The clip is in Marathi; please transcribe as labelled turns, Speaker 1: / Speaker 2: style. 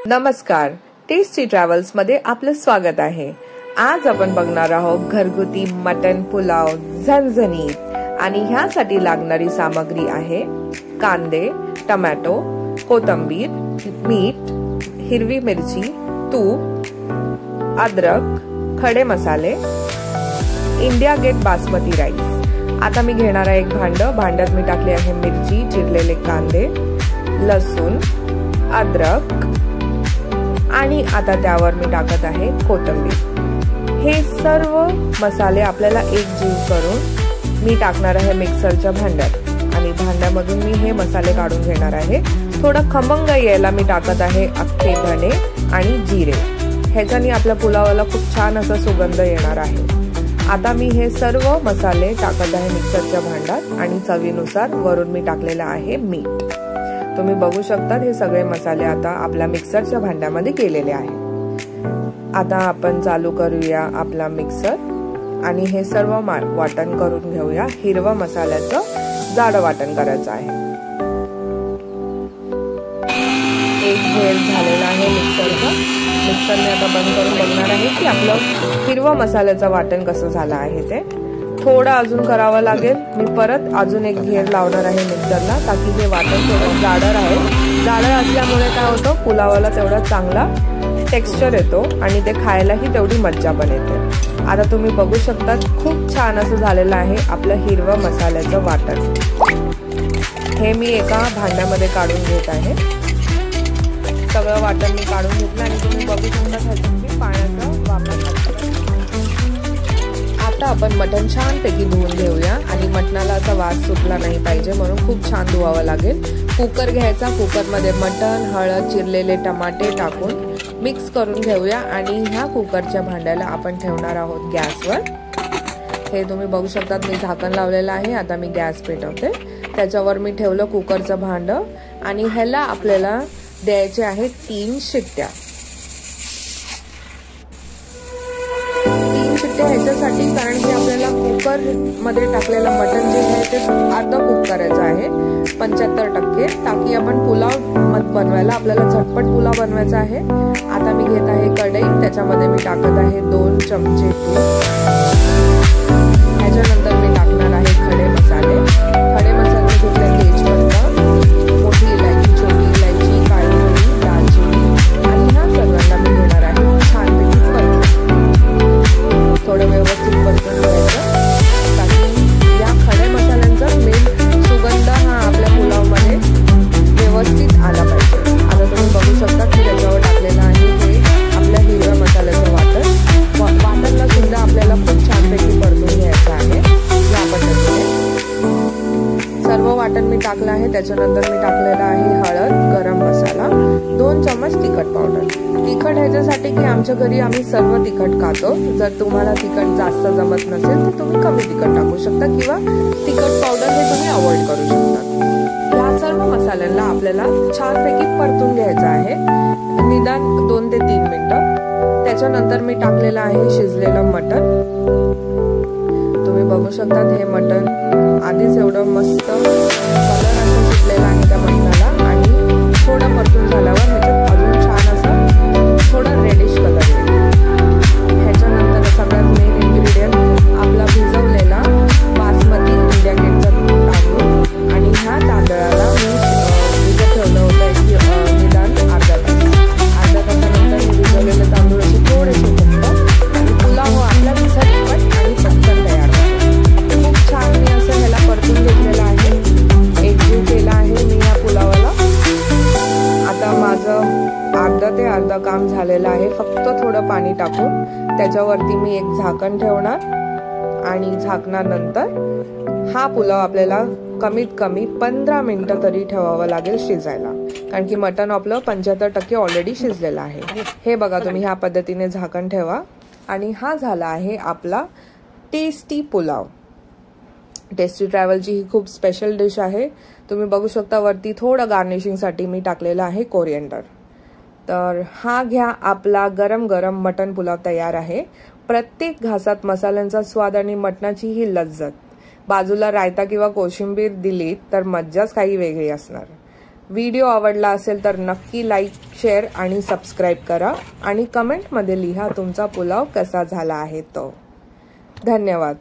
Speaker 1: नमस्कार, टेस्टी ट्रॅव्हल्स मध्ये आपलं स्वागत आहे। आज आपण बघणार आहोत घरगुती मटन पुलाव झणझणीत आणि ह्यासाठी लागणारी सामग्री आहे कांदे, टोमॅटो, कोथिंबीर, मीठ, हिरवी मिरची, तूप, अद्रक, खडे मसाले, इंडिया गेट बासमती राईस। आता मी घेणार आहे एक भांड्यात मी टाकले आहे मिरची, चिरलेले कांदे, लसूण, अद्रक आणि आता त्यावर मी टाकत आहे कोथिंबीर। हे सर्व मसाले आपल्याला एकजीव करून मी टाकणार आहे मिक्सरच्या भांड्यात आणि भांड्यामधून मी हे मसाले काढून घेणार आहे। थोडं खमंग यायला मी टाकत आहे अख्खे धणे आणि जिरे। ह्याच्याने आपल्या पुलावाला खूप छान असा सुगंध येणार आहे। आता मी हे सर्व मसाले टाकत आहे मिक्सरच्या भांड्यात आणि चवीनुसार वरून मी टाकलेला आहे मीठ। तुम्ही बघू शकता हे सगळे मसाले आता आपल्या मिक्सरच्या भांड्यामध्ये केलेले आहे। आता आपण चालू करूया आपला मिक्सर आणि हे सर्व वाटण करून घेऊया। हिरवा मसाल्याचं जाड वाटण करायचं आहे। एक घेर झालेला आहे मिक्सरचा। मिक्सरने आता बंद करून बघणार आहे की आपलं हिरवा मसाल्याचं वाटण कसं झालं आहे ते। थोडं अजून करावं लागेल। मी परत अजून एक घेर लावणार आहे मिक्सरला ताकी हे वाटण थोडं जाडर आहे। जाडर असल्यामुळे काय होतं पुलावाला तेवढा चांगला टेक्स्चर येतो आणि ते खायलाही तेवढी मज्जा पण येते। आता तुम्ही बघू शकता खूप छान असं झालेलं आहे आपलं हिरवा मसाल्याचं वाटण। हे मी एका भांड्यामध्ये काढून घेत आहे। सगळं वाटण मी काढून घेतलं आणि तुम्ही बघू शकता ह्याच्यात मी पाण्याचा वापर करते। आता आपण मटण छानपैकी धुवून घेऊया आणि मटणाला असा वास सुटला नाही पाहिजे म्हणून खूप छान धुवावं लागेल। कुकर घ्यायचा, कुकरमध्ये मटण, हळद, चिरलेले टमाटे टाकून मिक्स करून घेऊया आणि ह्या कुकरच्या भांड्याला आपण ठेवणार आहोत गॅसवर। हे तुम्ही बघू शकता मी झाकण लावलेलं आहे। आता मी गॅस पेटवते। त्याच्यावर मी ठेवलं कुकरचं भांडं आणि ह्याला आपल्याला द्यायचे आहे 3 शिट्ट्या। 3 शिट्ट्या ह्याच्यासाठी कारण की आपल्याला कुकर मध्ये टाकलेलं मटण जे आहे ते अर्धा कुक करायचं आहे 75%, ताकी आपण पुलाव बनवायला आपल्याला झटपट पुलाव बनवायचा आहे। आता मी घेत आहे कढई, त्याच्यामध्ये मी टाकत आहे 2 चमचे तूप। ह्याच्यानंतर मी टाकणार आहे खडे मसाले। खडे मसाले घेतले तेजपत्ता, मोठी इलायची, छोटी इलायची, काळी मिरी, दालचिनी आणि ह्या सर्वांना मी घेणार आहे छानपैकी परतून। थोडं व्यवस्थित परतून घ्यायचं ताकी या खडे मसाल्यांचा मेन सुगंध हा आपल्या पुलावमध्ये व्यवस्थित आला पाहिजे। आता तुम्ही बघू शकता की त्याच्यावर टाकलेलं आहे हे आपल्या हिरव्या मसाल्याचं वाटण। वाटणला सुद्धा आपल्याला खूप छानपैकी परतून घ्यायचं आहे। या पद्धतीने सर्व वाटण मी टाकलं आहे। त्याच्यानंतर मी टाकलेला आहे हळद, गरम मसाला, 2 चमच तिखट पावडर। तिखट ह्याच्यासाठी की आमच्या घरी आम्ही सर्व तिखट खातो। जर तुम्हाला तिखट जास्त जमत नसेल तर तुम्ही कमी तिखट टाकू शकता किंवा तिखट पावडर हे तुम्ही अवॉइड करू शकता। या सर्व मसाल्यांना आपल्याला छानपैकी परतून घ्यायचं आहे निदान 2 ते 3 मिनिटं। त्याच्यानंतर मी टाकलेलं आहे शिजलेलं मटण। तुम्ही बघू शकता हे मटण आधीच एवढं मस्त कलर असं सुटलेला आहे त्या मटणाला आणि थोडं परतून झाल्यावर ह्याच्यात अजून छान असं थोडं रेडिश कलर येईल। ह्याच्यानंतर सगळ्यात मेन इन्ग्रेडियंट आपला भिजवलेला बासमती इंडिया गेटचा तांदूळ आणि ह्या तांदळाला मी भिजत ठेवलं होतं निदान अर्धा तास। अर्धा तासानंतर मी भिजवलेले तांदूळ असे थोडेसे फुगतात आणि पुलाव आपला झटपट आणि पटकन तयार होतो। खूप छान मी असं ह्याला परतून घेतलेलं आहे, एकजीव केला आहे मी या पुलावाला। आता माझं अर्धा ते अर्धा काम झालेलं आहे। फक्त थोडं पाणी टाकून त्याच्यावरती मी एक झाकण ठेवणार आणि झाकणानंतर हा पुलाव आपल्याला कमीत कमी 15 मिनिटं तरी ठेवावं लागेल शिजायला, कारण की मटण आपलं 75% ऑलरेडी शिजलेलं आहे। हे बघा तुम्ही ह्या पद्धतीने झाकण ठेवा आणि हा झाला आहे आपला टेस्टी पुलाव। टेस्टी ट्रॅव्हलची ही खूप स्पेशल डिश आहे। तुम्ही बघू शकता वरती थोडं गार्निशिंगसाठी मी टाकलेलं आहे कोरिएंडर। तर हा घ्या आपला गरम गरम मटण पुलाव तयार आहे। प्रत्येक घासात मसाल्यांचा स्वाद आणि मटणाची ही लज्जत। बाजूला रायता किंवा कोशिंबीर दिली तर मज्जाच काही वेगळी असणार। व्हिडिओ आवडला असेल तर नक्की लाईक, शेअर आणि सबस्क्राईब करा आणि कमेंटमध्ये लिहा तुमचा पुलाव कसा झाला आहे तो. धन्यवाद.